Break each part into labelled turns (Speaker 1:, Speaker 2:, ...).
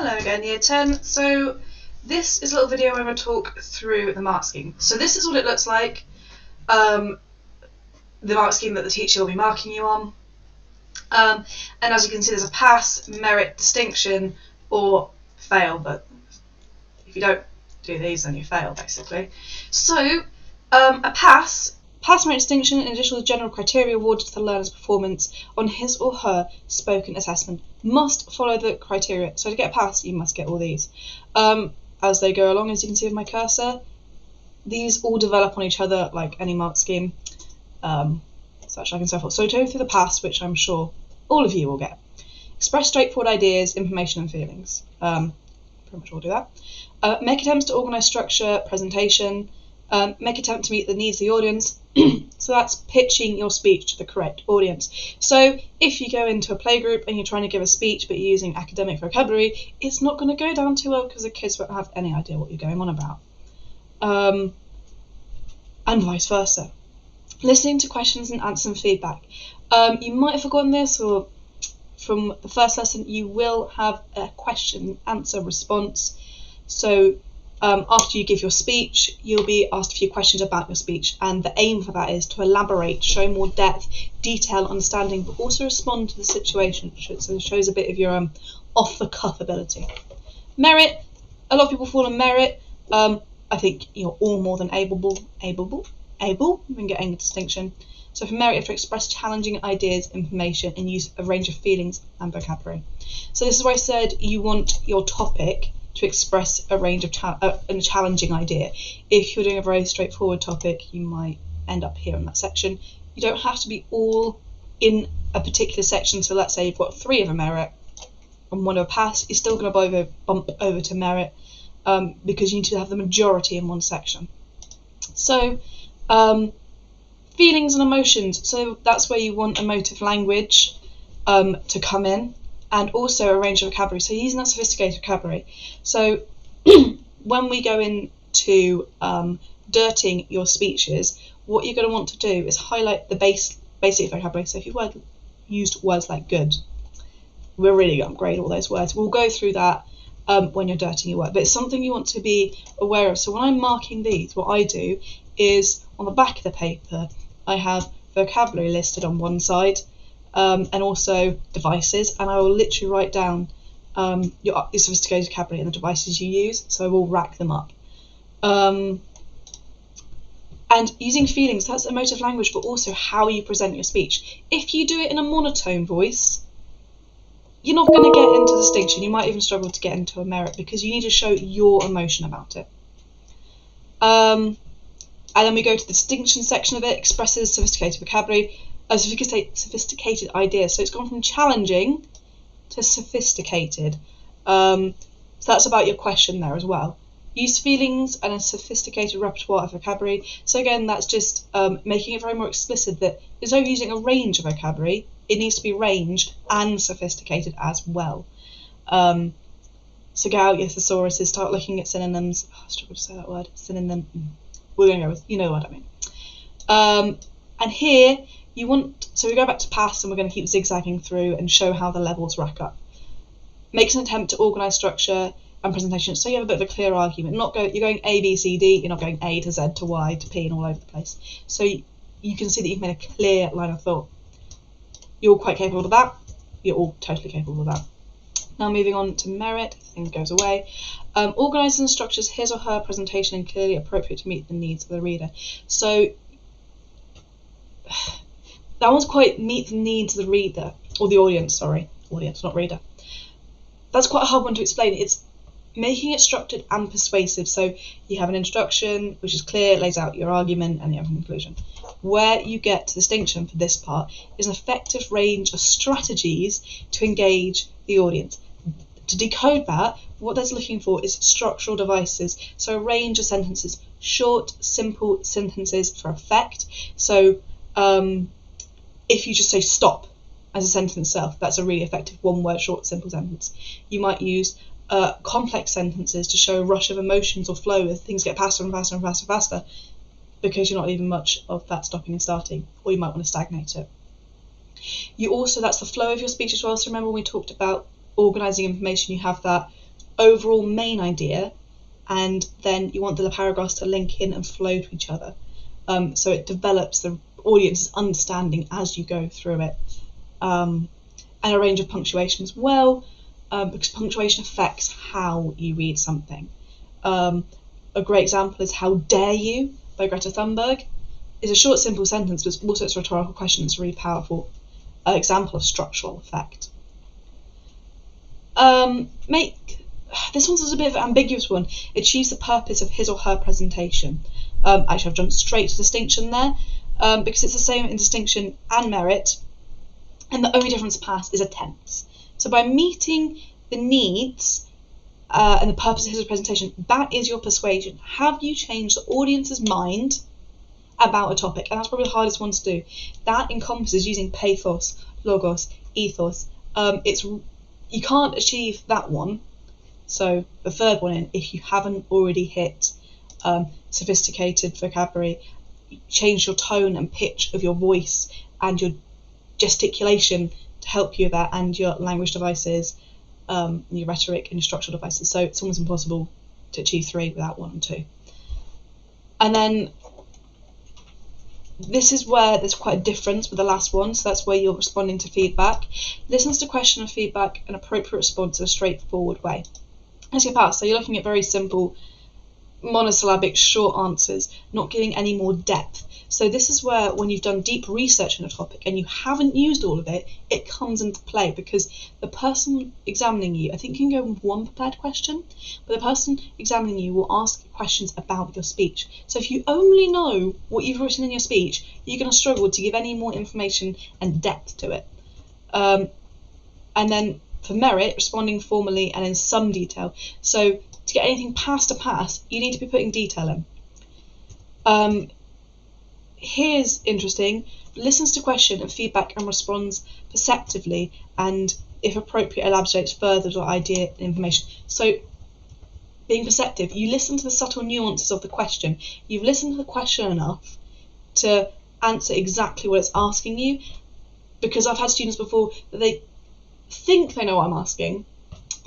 Speaker 1: Hello again, Year 10. So this is a little video where I'm going to talk through the mark scheme. So this is what it looks like, the mark scheme that the teacher will be marking you on. And as you can see, there's a pass, merit, distinction, or fail, but if you don't do these then you fail basically. So a pass, merit, distinction, in addition to general criteria awarded to the learner's performance on his or her spoken assessment, must follow the criteria. So to get a pass, you must get all these. As they go along, as you can see with my cursor, these all develop on each other like any mark scheme, such like and so forth. So to go through the pass, which I'm sure all of you will get. Express straightforward ideas, information and feelings. Pretty much all do that. Make attempts to organise structure, presentation. Make attempt to meet the needs of the audience. So that's pitching your speech to the correct audience. So if you go into a playgroup and you're trying to give a speech but you're using academic vocabulary, it's not going to go down too well because the kids won't have any idea what you're going on about. And vice versa. Listening to questions and answering feedback. You might have forgotten this, or from the first lesson you will have a question, answer, response. So after you give your speech, you'll be asked a few questions about your speech, and the aim for that is to elaborate, show more depth, detail, understanding, but also respond to the situation. So it shows a bit of your off-the-cuff ability. Merit, a lot of people fall on merit. I think you're all more than able, and getting a distinction. So for merit, you have to express challenging ideas, information, and use a range of feelings and vocabulary. So this is why I said you want your topic to express a range of a challenging idea. If you're doing a very straightforward topic, you might end up here in that section. You don't have to be all in a particular section. So let's say you've got 3 of a merit and 1 of a pass, you're still going to bump over to merit because you need to have the majority in one section. So feelings and emotions. So that's where you want emotive language to come in. And also a range of vocabulary, so using that sophisticated vocabulary. So when we go into dirting your speeches, what you're going to want to do is highlight the basic vocabulary. So if you used words like good, we're really going to upgrade all those words. We'll go through that when you're dirting your work, but it's something you want to be aware of. So when I'm marking these, what I do is on the back of the paper, I have vocabulary listed on one side, and also devices, and I will literally write down your sophisticated vocabulary and the devices you use, so I will rack them up. And using feelings, that's emotive language, but also how you present your speech. If you do it in a monotone voice, you're not going to get into distinction. You might even struggle to get into a merit because you need to show your emotion about it. And then we go to the distinction section of it, expresses sophisticated vocabulary, sophisticated ideas. So it's gone from challenging to sophisticated. So that's about your question there as well. Use feelings and a sophisticated repertoire of vocabulary. So again, that's just making it very more explicit that instead of using a range of vocabulary, it needs to be ranged and sophisticated as well. So get out your thesauruses, start looking at synonyms. I struggle to say that word. Synonym. We're going to go with, you know what I mean. And here, so we go back to pass and we're going to keep zigzagging through and show how the levels rack up. Makes an attempt to organise structure and presentation so you have a bit of a clear argument. You're going A, B, C, D, you're not going A to Z to Y to P and all over the place. So you can see that you've made a clear line of thought. You're all quite capable of that. You're all totally capable of that. Now moving on to merit, thing goes away. Organises and structures his or her presentation and clearly appropriate to meet the needs of the reader. So that one's quite meet the needs of the reader, or the audience, audience, not reader. That's quite a hard one to explain. It's making it structured and persuasive. So you have an introduction, which is clear, lays out your argument, and you have a conclusion. Where you get to distinction for this part is an effective range of strategies to engage the audience. To decode that, what that's looking for is structural devices. So a range of sentences, short, simple sentences for effect. So if you just say stop as a sentence itself, that's a really effective one-word short, simple sentence. You might use complex sentences to show a rush of emotions or flow as things get faster and faster and faster and faster because you're not leaving much of that stopping and starting, or you might want to stagnate it. That's the flow of your speech as well. So remember when we talked about organising information, you have that overall main idea, and then you want the paragraphs to link in and flow to each other. So it develops the audience's understanding as you go through it. And a range of punctuation as well, because punctuation affects how you read something. A great example is "How dare you" by Greta Thunberg. It's a short, simple sentence, but also it's a rhetorical question. It's a really powerful example of structural effect. This one's a bit of an ambiguous one. Achieves the purpose of his or her presentation. Actually, I've jumped straight to distinction there, because it's the same in distinction and merit, and the only difference past is a tense. So by meeting the needs and the purpose of his presentation, that is your persuasion. Have you changed the audience's mind about a topic? And that's probably the hardest one to do. That encompasses using pathos, logos, ethos. You can't achieve that one, so the third one in, if you haven't already hit sophisticated vocabulary, change your tone and pitch of your voice and your gesticulation to help you with that, and your language devices, your rhetoric and your structural devices. So it's almost impossible to achieve 3 without 1 and 2. And then this is where there's quite a difference with the last one, so that's where you're responding to feedback. Listens to question and feedback, an appropriate response in a straightforward way. Let's get past. So you're looking at very simple, monosyllabic, short answers, not giving any more depth. So this is where, when you've done deep research on a topic and you haven't used all of it, it comes into play, because the person examining you, I think you can go with 1 prepared question, but the person examining you will ask questions about your speech. So if you only know what you've written in your speech, you're going to struggle to give any more information and depth to it. And then for merit, responding formally and in some detail. So to get anything past a pass, you need to be putting detail in. Here's interesting: listens to question and feedback and responds perceptively, and if appropriate elaborates further the idea and information. So being perceptive, you listen to the subtle nuances of the question. You've listened to the question enough to answer exactly what it's asking you, because I've had students before that they think they know what I'm asking.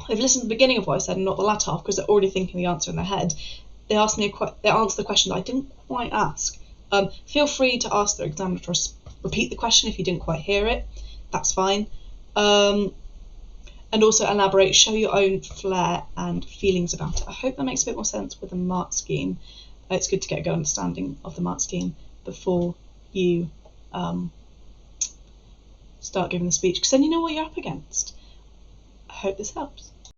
Speaker 1: They've listened to the beginning of what I said and not the latter half, because they're already thinking the answer in their head. They answer the question that I didn't quite ask. Feel free to ask the examiner to repeat the question if you didn't quite hear it. That's fine. And also elaborate, show your own flair and feelings about it. I hope that makes a bit more sense with the mark scheme. It's good to get a good understanding of the mark scheme before you start giving the speech, because then you know what you're up against. I hope this helps.